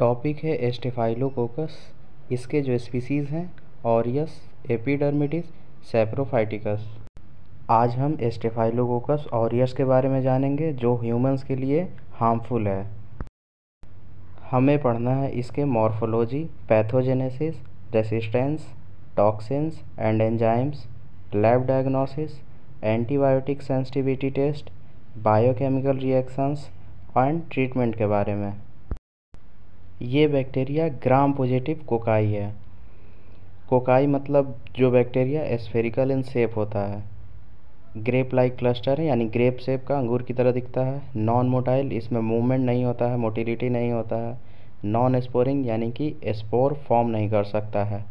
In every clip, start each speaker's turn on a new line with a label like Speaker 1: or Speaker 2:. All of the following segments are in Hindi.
Speaker 1: टॉपिक है स्टेफाइलोकोकस। इसके जो स्पीसीज़ हैं ऑरियस, एपिडर्मिडिस, सैप्रोफाइटिकस। आज हम स्टेफाइलोकोकस ऑरियस के बारे में जानेंगे जो ह्यूमंस के लिए हार्मफुल है। हमें पढ़ना है इसके morphology, pathogenesis, resistance, toxins and enzymes, lab diagnosis, antibiotic sensitivity test, biochemical reactions and treatment के बारे में। ये बैक्टीरिया ग्राम पॉजिटिव कोकाई है। कोकाई मतलब जो बैक्टीरिया स्फेरिकल इन शेप होता है, ग्रेप लाइक क्लस्टर है यानी ग्रेप शेप का अंगूर की तरह दिखता है। नॉन मोटाइल, इसमें मूवमेंट नहीं होता है, मोटिलिटी नहीं होता है। नॉन स्पोरिंग यानी कि स्पोर फॉर्म नहीं कर सकता है।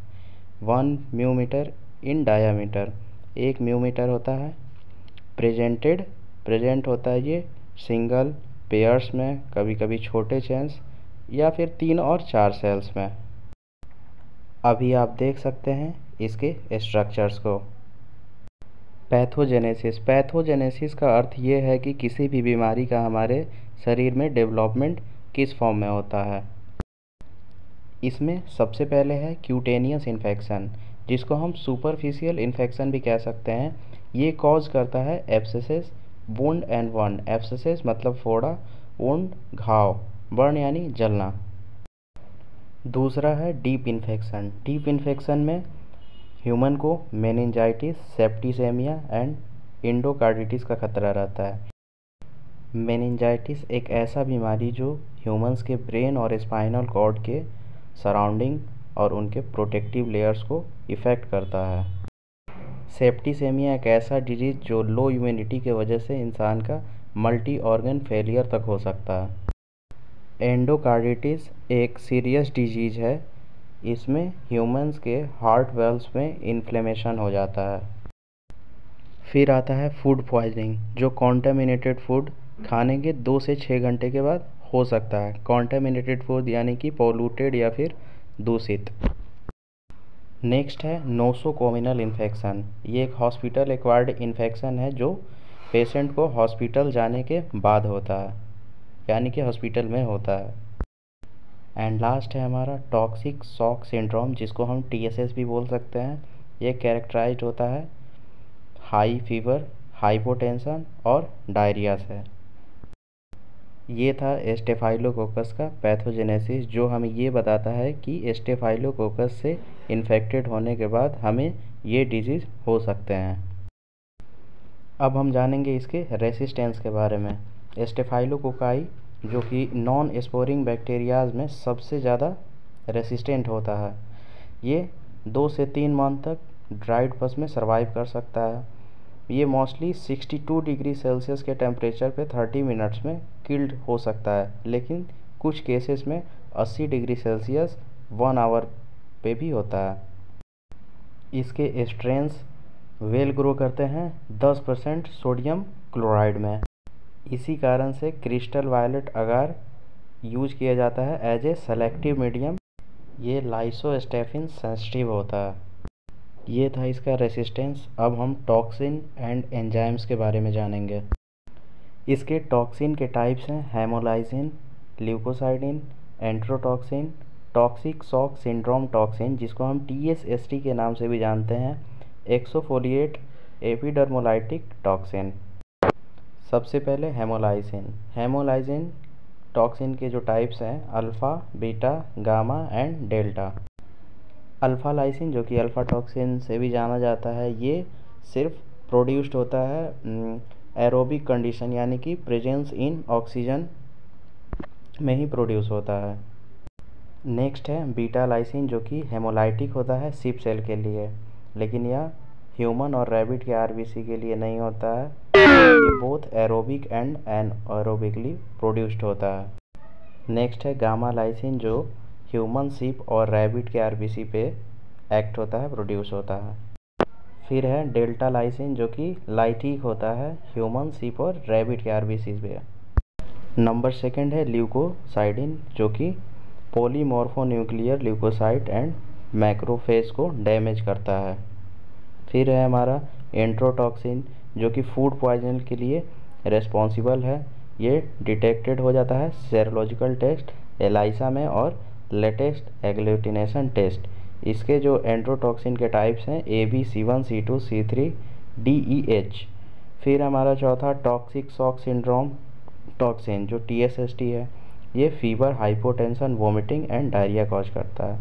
Speaker 1: 1 म्यूमीटर इन डायामीटर, 1 म्यूमीटर होता है। प्रेजेंट होता है ये सिंगल पेयर्स में, कभी कभी छोटे चेन्स या फिर 3 और 4 सेल्स में। अभी आप देख सकते हैं इसके स्ट्रक्चर्स को। पैथोजेनेसिस का अर्थ ये है कि किसी भी बीमारी का हमारे शरीर में डेवलपमेंट किस फॉर्म में होता है। इसमें सबसे पहले है क्यूटेनियस इन्फेक्शन, जिसको हम सुपरफिशियल इन्फेक्शन भी कह सकते हैं। ये कॉज करता है एब्सेसेस, वुंड एंड बर्न। एब्सेसेस मतलब फोड़ा, वुंड घाव, बर्न यानी जलना। दूसरा है डीप इन्फेक्शन। डीप इन्फेक्शन में ह्यूमन को मेनिंजाइटिस, सेप्टिसेमिया एंड एंडोकार्डिटिस का खतरा रहता है। मेनिंजाइटिस एक ऐसा बीमारी जो ह्यूमंस के ब्रेन और स्पाइनल कॉर्ड के सराउंडिंग और उनके प्रोटेक्टिव लेयर्स को इफ़ेक्ट करता है। सेप्टिसेमिया एक ऐसा डिजीज़ जो लो इम्यूनिटी के वजह से इंसान का मल्टी ऑर्गन फेलियर तक हो सकता है। एंडोकार्डिटिस एक सीरियस डिजीज़ है। इसमें ह्यूमंस के हार्ट वेल्व्स में इन्फ्लेमेशन हो जाता है। फिर आता है फूड पॉइजनिंग, जो कॉन्टामिनेटेड फूड खाने के 2 से 6 घंटे के बाद हो सकता है। कॉन्टामिनेटेड फूड यानी कि पॉल्यूटेड या फिर दूषित। नेक्स्ट है नोसोकोमिनल इन्फेक्शन। ये एक हॉस्पिटल एक्वायर्ड इन्फेक्शन है जो पेशेंट को हॉस्पिटल जाने के बाद होता है, यानी कि हॉस्पिटल में होता है। एंड लास्ट है हमारा टॉक्सिक शॉक सिंड्रोम, जिसको हम TSS भी बोल सकते हैं। ये कैरेक्टराइज्ड होता है हाई फीवर, हाइपोटेंशन और डायरिया से। ये था स्टेफाइलोकोकस का पैथोजेनेसिस, जो हमें ये बताता है कि स्टेफाइलोकोकस से इन्फेक्टेड होने के बाद हमें ये डिजीज़ हो सकते हैं। अब हम जानेंगे इसके रेसिस्टेंस के बारे में। स्टेफाइलोकोकाई जो कि नॉन स्पोरिंग बैक्टीरियाज में सबसे ज़्यादा रेसिस्टेंट होता है। ये 2 से 3 मंथ तक ड्राइड पस में सर्वाइव कर सकता है। ये मोस्टली 62 डिग्री सेल्सियस के टेम्परेचर पे 30 मिनट्स में किल्ड हो सकता है, लेकिन कुछ केसेस में 80 डिग्री सेल्सियस 1 आवर पे भी होता है। इसके स्ट्रेंस वेल ग्रो करते हैं 10% सोडियम क्लोराइड में। इसी कारण से क्रिस्टल वायलेट अगार यूज किया जाता है एज ए सेलेक्टिव मीडियम। ये लाइसोस्टेफिन सेंसिटिव होता है। ये था इसका रेसिस्टेंस। अब हम टॉक्सिन एंड एंजाइम्स के बारे में जानेंगे। इसके टॉक्सिन के टाइप्स हैं haemolysin, leucocidin, enterotoxin, toxic shock syndrome toxin, जिसको हम TSST के नाम से भी जानते हैं, एक्सोफोलिएट एपिडर्मोलाइटिक टॉक्सिन। सबसे पहले हेमोलाइसिन टॉक्सिन के जो टाइप्स हैं alpha, beta, gamma and delta. Alpha lysine जो कि अल्फ़ा टॉक्सिन से भी जाना जाता है, ये सिर्फ प्रोड्यूस्ड होता है एरोबिक कंडीशन यानी कि प्रेजेंस इन ऑक्सीजन में ही प्रोड्यूस होता है। नेक्स्ट है बीटा लाइसिन जो कि हेमोलाइटिक होता है सिप सेल के लिए, लेकिन यह ह्यूमन और रैबिट के RBC के लिए नहीं होता है। ये बोथ एरोबिक एंड एनएरोबिकली प्रोड्यूस्ड होता है। नेक्स्ट है गामा लाइसिन जो ह्यूमन, सिप और रैबिट के RBC पे एक्ट होता है, प्रोड्यूस होता है। फिर है डेल्टा लाइसिन जो कि लाइटिक होता है ह्यूमन, सिप और रैबिट के RBC पे। नंबर 2 है ल्यूकोसाइडिन जो कि पॉलीमॉर्फोन्यूक्लियर ल्यूकोसाइट एंड मैक्रोफेज को डैमेज करता है। फिर है हमारा एंट्रोटॉक्सिन जो कि फूड पॉइजन के लिए रेस्पॉन्सिबल है। ये डिटेक्टेड हो जाता है सेरोलॉजिकल टेस्ट एलाइसा में और लेटेस्ट एग्लूटिनेशन टेस्ट। इसके जो एंड्रोटॉक्सिन के टाइप्स हैं AB, C1, C2, C3, D, E, H। फिर हमारा चौथा टॉक्सिक शॉक सिंड्रोम टॉक्सिन जो TSST है, ये fever, hypotension, vomiting and diarrhoea cause करता है।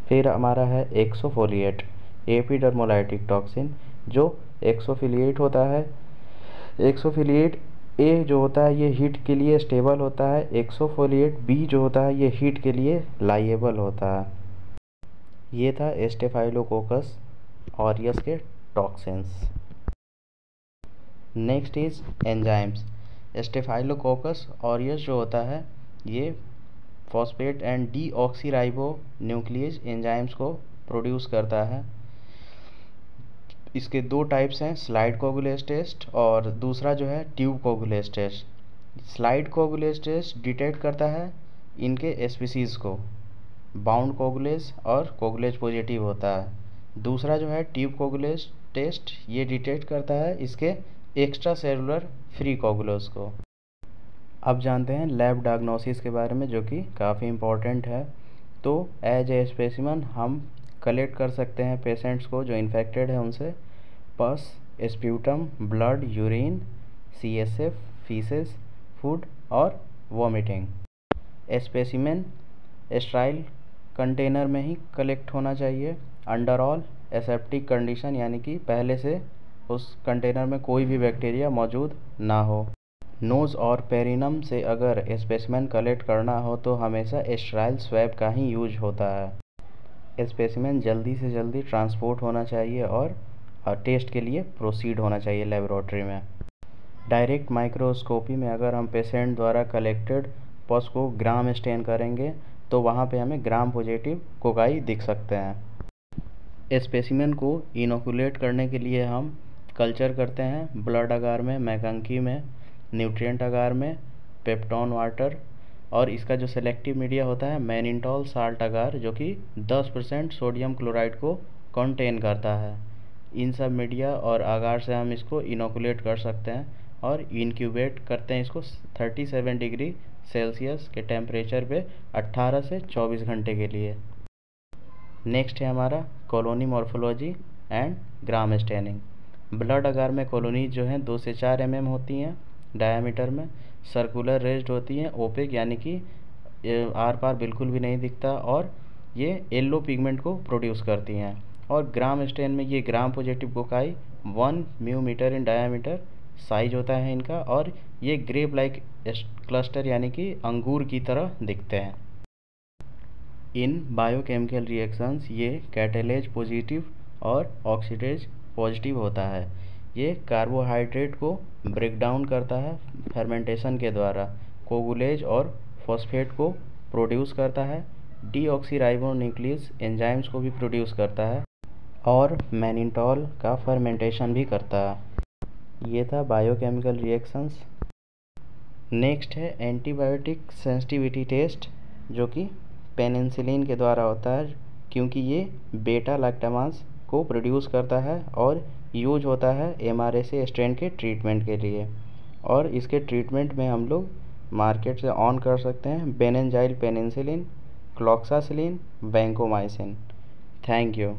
Speaker 1: फिर हमारा है एक्सोफोलिएट एपिडर्मोलाइटिक टॉक्सिन जो एक्सोफिलिएट होता है। एक्सोफिलिएट ए जो होता है ये हीट के लिए स्टेबल होता है, एक्सोफोलिएट बी जो होता है ये हीट के लिए लाइएबल होता है। ये था स्टेफाइलोकोकस ऑरियस के toxins. Next is enzymes. Staphylococcus aureus जो होता है ये phosphate and deoxyribo nucleus enzymes को प्रोड्यूस करता है। इसके दो टाइप्स हैं, स्लाइड कोगुलेज टेस्ट और दूसरा जो है tube coagulase test. Slide coagulase test detect करता है इनके स्पीसीज़ को, बाउंड कोगुलेज और कोगुलेज पॉजिटिव होता है। दूसरा जो है ट्यूब कोगुलेज टेस्ट, ये डिटेक्ट करता है इसके एक्स्ट्रा सेलुलर फ्री कोगुलोज को। अब जानते हैं लैब डायग्नोसिस के बारे में जो कि काफ़ी इम्पोर्टेंट है। तो एज ए स्पेसिमन हम कलेक्ट कर सकते हैं पेशेंट्स को जो इन्फेक्टेड है उनसे पस, sputum, blood, urine, CSF, faeces, food और वॉमिटिंग। स्पेसिमेन स्टराइल कंटेनर में ही कलेक्ट होना चाहिए, अंडर ऑल एसेप्टिक कंडीशन, यानी कि पहले से उस कंटेनर में कोई भी बैक्टीरिया मौजूद ना हो। नोज़ और पेरिनम से अगर स्पेसिमेन कलेक्ट करना हो तो हमेशा स्टराइल स्वैब का ही यूज होता है। स्पेसिमेन जल्दी से जल्दी ट्रांसपोर्ट होना चाहिए और टेस्ट के लिए प्रोसीड होना चाहिए लेबोरेटरी में। डायरेक्ट माइक्रोस्कोपी में अगर हम पेशेंट द्वारा कलेक्टेड पस को ग्राम स्टेन करेंगे तो वहाँ पे हमें ग्राम पॉजिटिव कोकाई दिख सकते हैं। स्पेसिमेन को इनोकुलेट करने के लिए हम कल्चर करते हैं ब्लड अगार में, मैकंकी में, न्यूट्रिएंट अगार में, पेप्टॉन वाटर, और इसका जो सेलेक्टिव मीडिया होता है मैनिटॉल साल्ट अगार जो कि 10% सोडियम क्लोराइड को कंटेन करता है। इन सब मीडिया और अगार से हम इसको इनोकुलेट कर सकते हैं और इनक्यूबेट करते हैं इसको 37 डिग्री सेल्सियस के टेम्परेचर पे 18 से 24 घंटे के लिए। नेक्स्ट है हमारा colony morphology and Gram staining. Blood agar में कॉलोनीज जो हैं 2 से 4 mm होती हैं डायामीटर में, सर्कुलर रेज्ड होती हैं, ओपेक यानी कि आर पार बिल्कुल भी नहीं दिखता, और ये येलो पिगमेंट को प्रोड्यूस करती हैं। और ग्राम स्टेन में ये ग्राम पॉजिटिव कोकाई 1 μm इन डायामीटर साइज होता है इनका, और ये ग्रेप लाइक क्लस्टर यानी कि अंगूर की तरह दिखते हैं। इन बायोकेमिकल रिएक्शंस ये कैटेलेज पॉजिटिव और ऑक्सीडेज पॉजिटिव होता है। ये कार्बोहाइड्रेट को ब्रेक डाउन करता है फर्मेंटेशन के द्वारा, कोगुलेज और फॉस्फेट को प्रोड्यूस करता है, डीऑक्सीराइबोन्यूक्लियस एंजाइम्स को भी प्रोड्यूस करता है, और मैनिटॉल का फर्मेंटेशन भी करता है। ये था बायोकेमिकल रिएक्शंस। नेक्स्ट है एंटीबायोटिक सेंसिटिविटी टेस्ट जो कि पेनिसिलिन के द्वारा होता है, क्योंकि ये बेटा लैक्टामास को प्रोड्यूस करता है और यूज होता है MRSA स्ट्रेन के ट्रीटमेंट के लिए। और इसके ट्रीटमेंट में हम लोग मार्केट से ऑन कर सकते हैं benzyl penicillin, cloxacillin, vancomycin. Thank you.